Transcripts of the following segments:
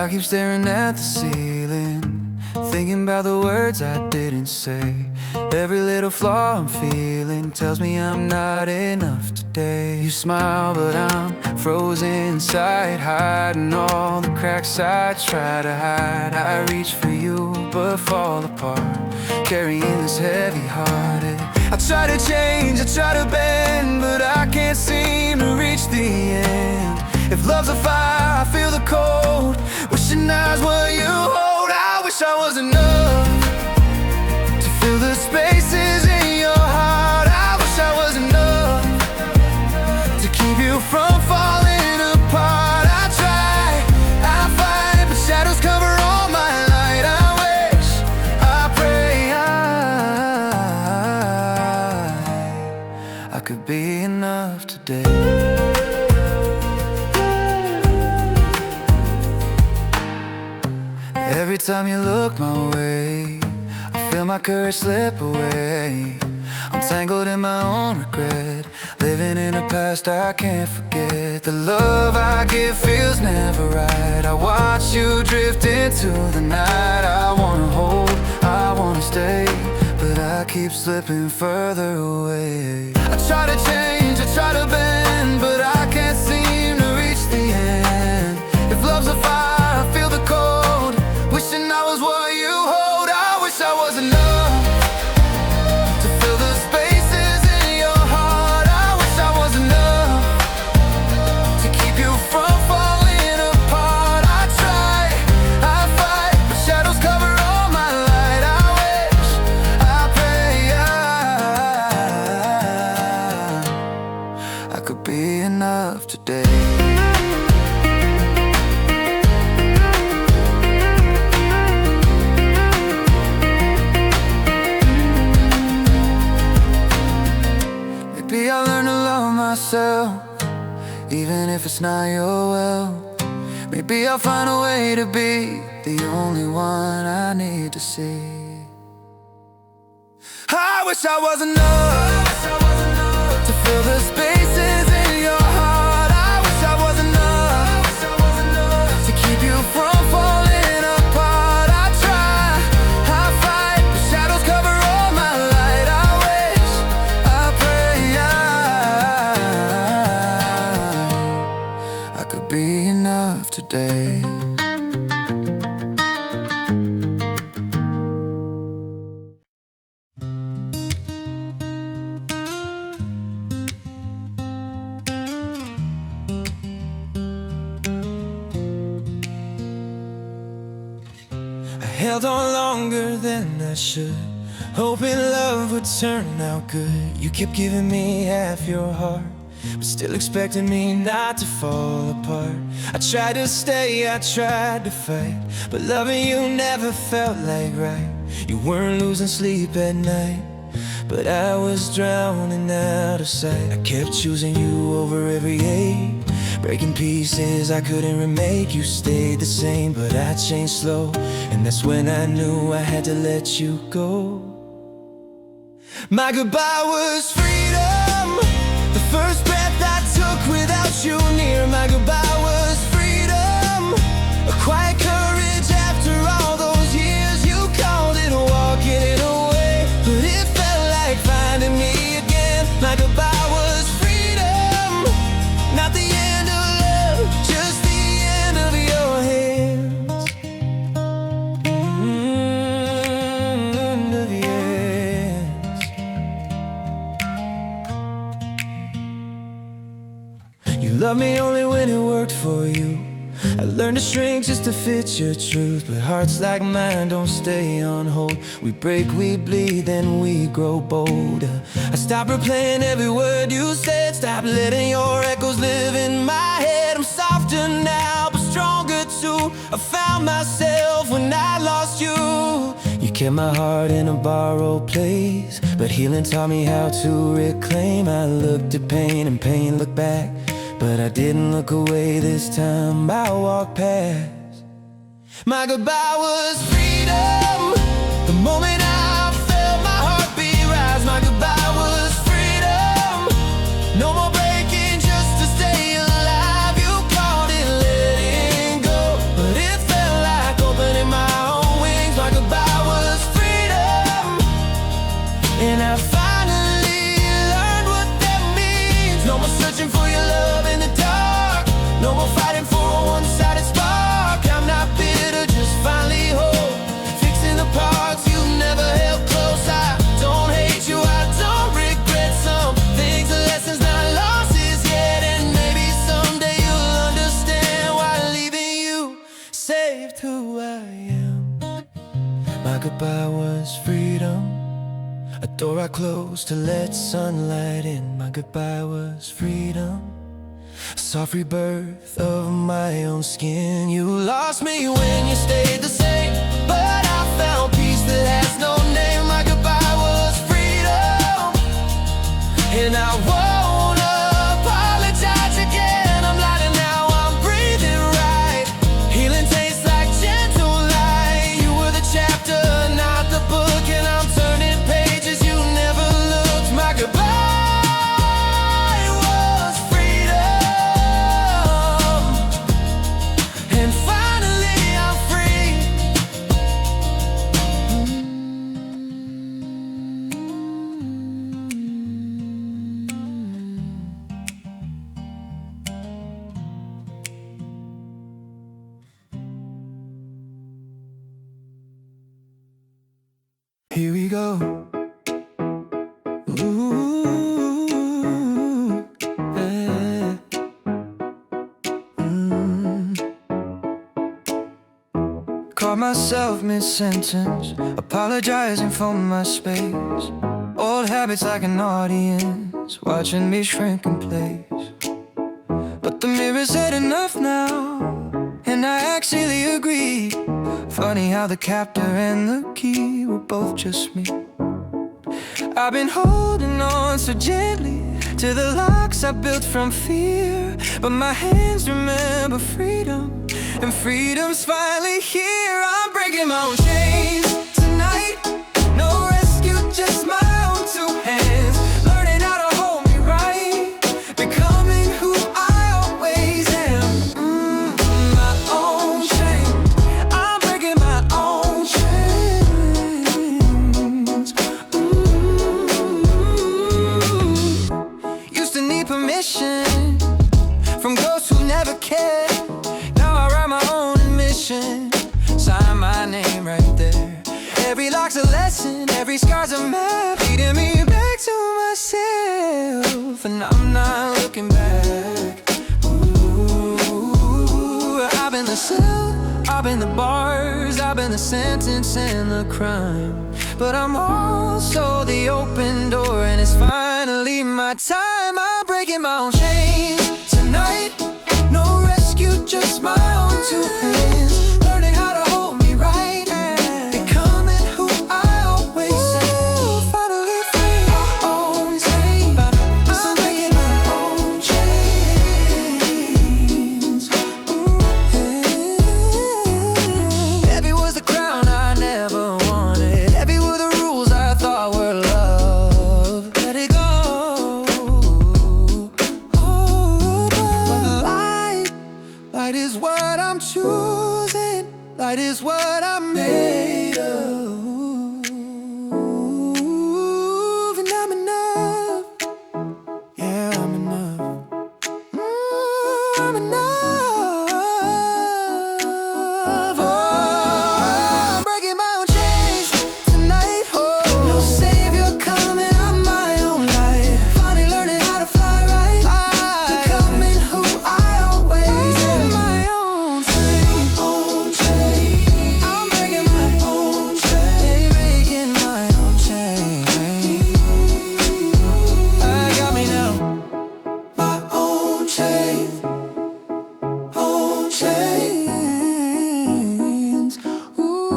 I keep staring at the ceiling, thinking about the words I didn't say. Every little flaw I'm feeling tells me I'm not enough today. You smile but I'm frozen inside, hiding all the cracks I try to hide. I reach for you but fall apart, carrying this heavy-hearted. I try to change, I try to bend, but I can't seem to reach the end. If love's a fire, I feel the cold, wishing I was what you hold. I wish I was enough to fill the spaces in your heart. I wish I was enough to keep you from falling apart. I try, I fight, but shadows cover all my light. I wish, I pray I could be enough today. Every time you look my way, I feel my courage slip away. I'm tangled in my own regret, living in a past I can't forget. The love I give feels never right. I watch you drift into the night. I wanna hold, I wanna stay, but I keep slipping further away. I try to change, I try to bend, but I can't seem to reach the end. If love's a fire, I feel the cold, wishing I was what you hold. I wish I was enough to fill the spaces in your heart. I wish I was enough to keep you from falling apart. I try, I fight, but shadows cover all my light. I wish, I pray I could be enough today. Maybe I'll learn to love myself, even if it's not your will. Maybe I'll find a way to be the only one I need to see. I wish I was enough to fill the spaces in your heart. I wish I was enough to keep you from falling apart. I try, I fight, the shadows cover all my light. I wish, I pray I could be enough today. Held on longer than I should, hoping love would turn out good. You kept giving me half your heart, but still expecting me not to fall apart. I tried to stay, I tried to fight, but loving you never felt like right. You weren't losing sleep at night, but I was drowning out of sight. I kept choosing you over every ache, breaking pieces I couldn't remake. You stayed the same, but I changed slow, and that's when I knew I had to let you go. My goodbye was freedom, the first breath I took without you near. My goodbye was freedom, a quiet courage after all those years. You called it walking it away, but it felt like finding me again. My goodbye was freedom, not the end of love, just the end of your hands. End of your hands. You loved me only when it worked for you. I learned to shrink just to fit your truth, but hearts like mine don't stay on hold. We break, we bleed, then we grow bolder. I stopped replaying every word you said, stopped letting your echoes live in my head. I'm softer now, but stronger too. I found myself when I lost you. You kept my heart in a borrowed place, but healing taught me how to reclaim. I looked at pain and pain looked back, but I didn't look away this time. I walked past. My goodbye was freedom, the moment I felt my heartbeat rise. My goodbye was freedom, no more breaking just to stay alive. You called it letting go, but it felt My goodbye was freedom, a door I closed to let sunlight in. My goodbye was freedom, a soft rebirth of my own skin. You lost me when you stayed the same, but I found peace that has no name. My goodbye was freedom, and I won't apologize again. I'm light and now I'm breathing right. Healing tastes like gentle light. You were the chapter, not the book, and I'm turning pages you never looked. My goodbye was freedom, and finally I'm free. Here we go. Ooh, yeah. Caught myself mid-sentence, apologizing for my space. Old habits like an audience, watching me shrink in place. But the mirror said enough now, and I actually agreed. Funny how the captor and the key were both just me. I've been holding on so gently to the locks I built from fear, but my hands remember freedom, and freedom's finally here. I'm breaking my own chains tonight. No rescue, just my own two hands. Learning how to hold me right, becoming who I always am. My own chain. I'm breaking my own chains. Used to need permission from ghosts who never cared. Now I write my own admission, sign my name right there. Every lock's a lesson, every scar's a map, leading me back to myself, and I'm not looking back. Ooh, I've been the cell, I've been the bars, I've been the sentence and the crime, but I'm also the open door, and it's finally my time. I'm breaking my own chains tonight. No rescue, just my own two hands. Learning how to hold me right, becoming who I always am. Finally free my own chain. I'm breaking my own chains. Heavy was the crown I never wanted. Heavy were the rules I thought were love. Let it go. Light is what I'm choosing. Light is what I'm made of. And I'm enough. Yeah, I'm enough. I'm enough. Oh, I'm breaking my own chains tonight. Oh, no savior coming out my own light. Finally learning how to fly right. Becoming who I always am. My own chain. I'm breaking my own chain. Breaking my own chain. I got me now. My own chain. Own chains. Ooh.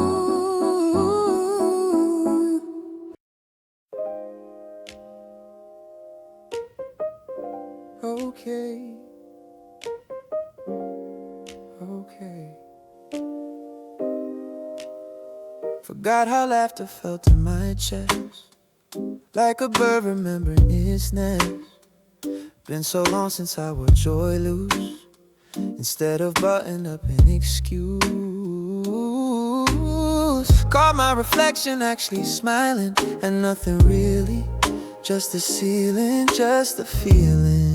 Okay. Okay. Forgot how laughter felt in my chest, like a bird remembering its nest. Been so long since I wore joy loose, instead of button up an excuse. Caught my reflection actually smiling, and nothing really, just the ceiling, just the feeling.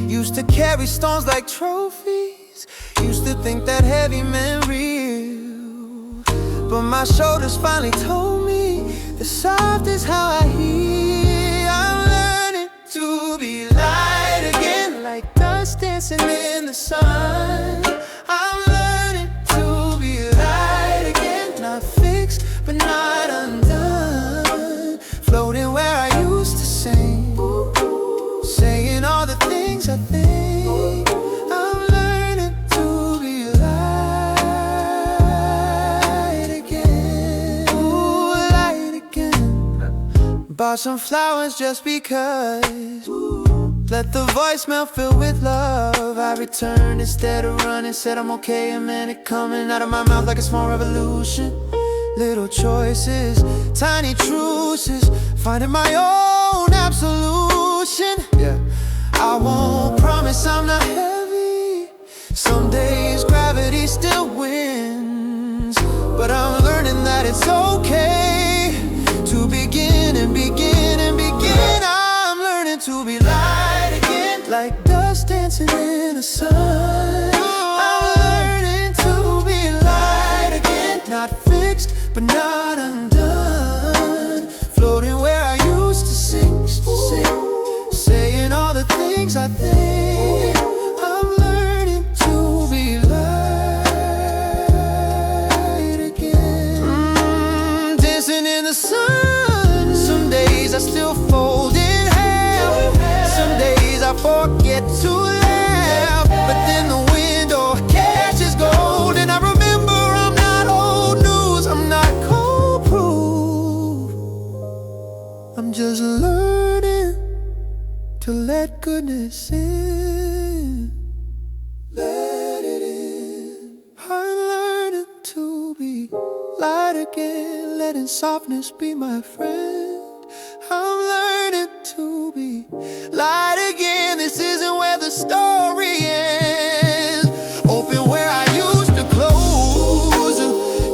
Used to carry stones like trophies, used to think that heavy meant real, but my shoulders finally told me the soft is how I heal. I'm learning to be light again, like dust dancing in the sun. bought some flowers just because. Let the voicemail fill with love. I returned instead of running. Said I'm okay, and man, it coming out of my mouth like a small revolution. Little choices, tiny truces, finding my own absolution. Yeah, I won't promise I'm not heavy. Some days gravity still wins, but I'm learning that it's okay to begin and begin and begin. I'm learning to be light again, like dust dancing in the sun. I'm learning to be light again, not fixed but not undone. Floating where I used to sing, saying all the things I think. I'm learning to be light again. Dancing in the sun. Some days I still fold in half. Some days I forget to laugh. But then the window catches gold, and I remember I'm not old news, I'm not cold proof. I'm just learning to let goodness in. Let it in. I'm learning to be light again, letting softness be my friend. I'm learning to be light again. This isn't where the story ends. Open where I used to close,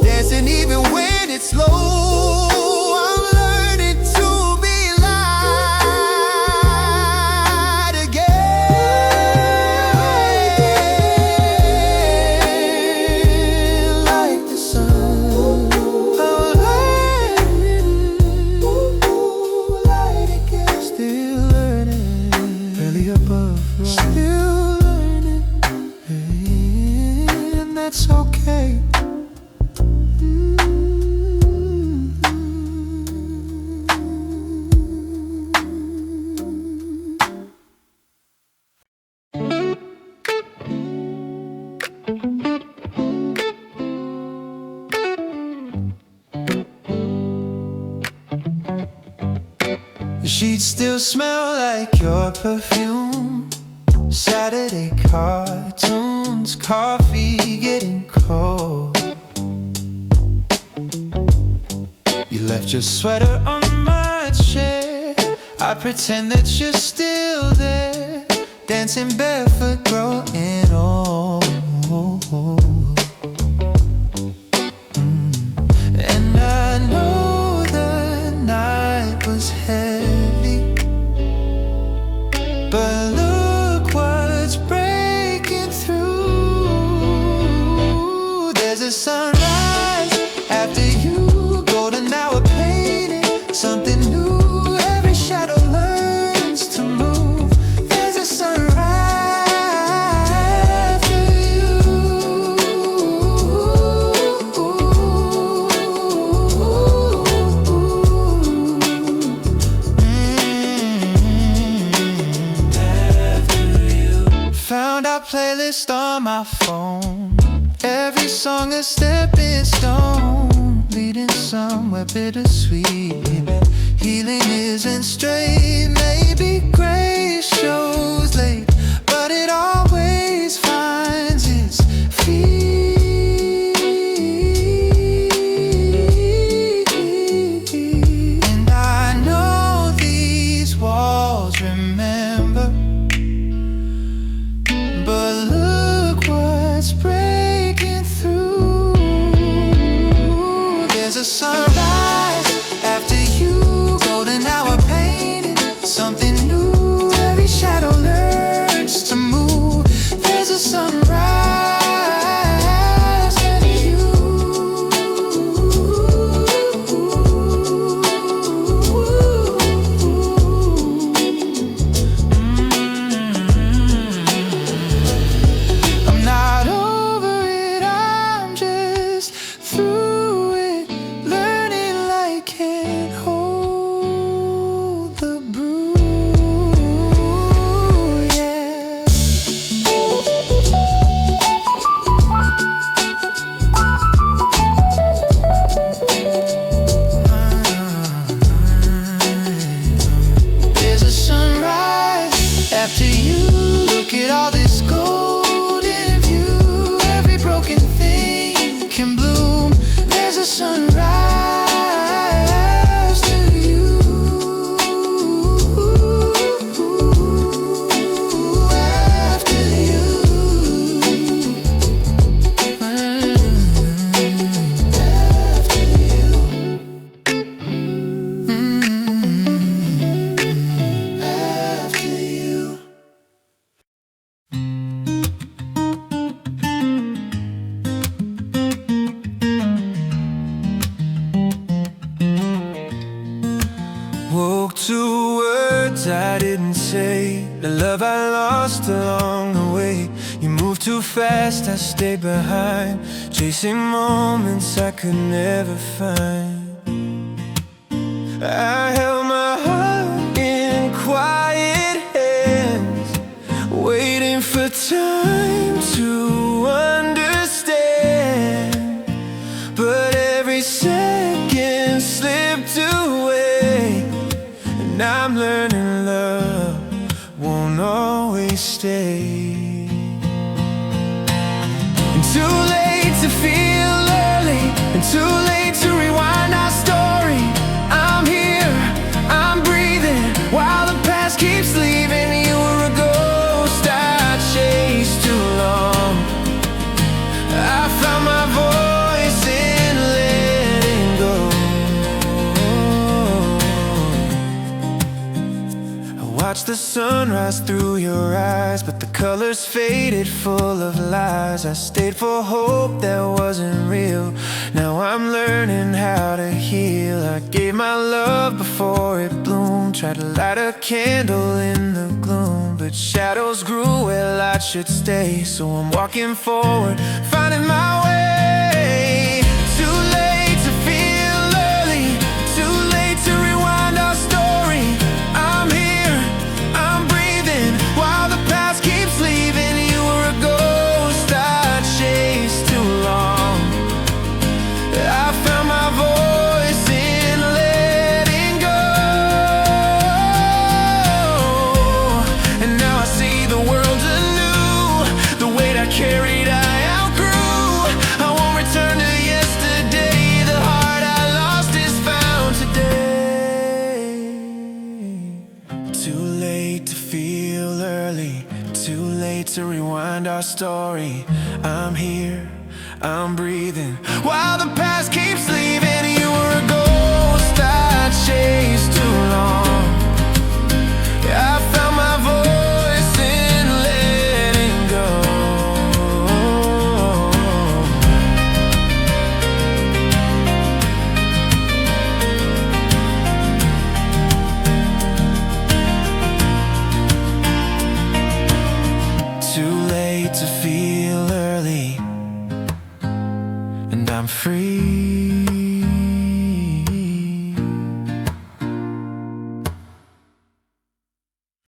dancing even when it's slow. I'm learning to be light again, like the sun. I'm learning, light again. Still learning, barely above, right? Still learning, and that's okay. The sheets still smell like your perfume. Saturday cartoons, coffee getting cold. You left your sweater on my chair. I pretend that you're still there, dancing barefoot, growing old. And I know the night was heavy, but look what's breaking through. There's a sunrise after you, golden hour painting something new. Every shadow learns to move. There's a sunrise after you. Found our playlist on my phone. Every song a stepping stone, leading somewhere bittersweet. Healing isn't straight, maybe grace shows late, but it always finds its feet. And I know these walls remember, but look what's breaking through. There's a sunrise after you, golden hour painting something new. Every shadow learns didn't say, the love I lost along the way. You moved too fast, I stayed behind, chasing moments I could never find. I held my heart in quiet hands, waiting for time to understand. But every second slipped away, and I'm learning love won't always stay. And too late to feel early, and too late to rewind our story. I'm here, I'm breathing, while the past keeps leaving. You were a ghost I chased too long. I found my voice in letting go. I watched the sunrise through your eyes, but the colors faded full of lies. I stayed for hope that wasn't real. Now I'm learning how to heal. I gave my love before it bloomed, tried to light a candle in the gloom, but shadows grew where light should stay. So I'm walking forward, finding my way. Too late to feel early, too late to rewind our story. I'm here, I'm breathing, while the past keeps leaving. You were a ghost I chased too long. I found my voice in letting go. And now I see the world anew. The weight I carried I outgrew. I won't return to yesterday. The heart I lost is found today. Too late to feel early, too late to rewind our story. I'm here, I'm breathing, while the past keeps leaving. You were a ghost I chased too long. I found my voice in letting go. Too late to feel early, and I'm free.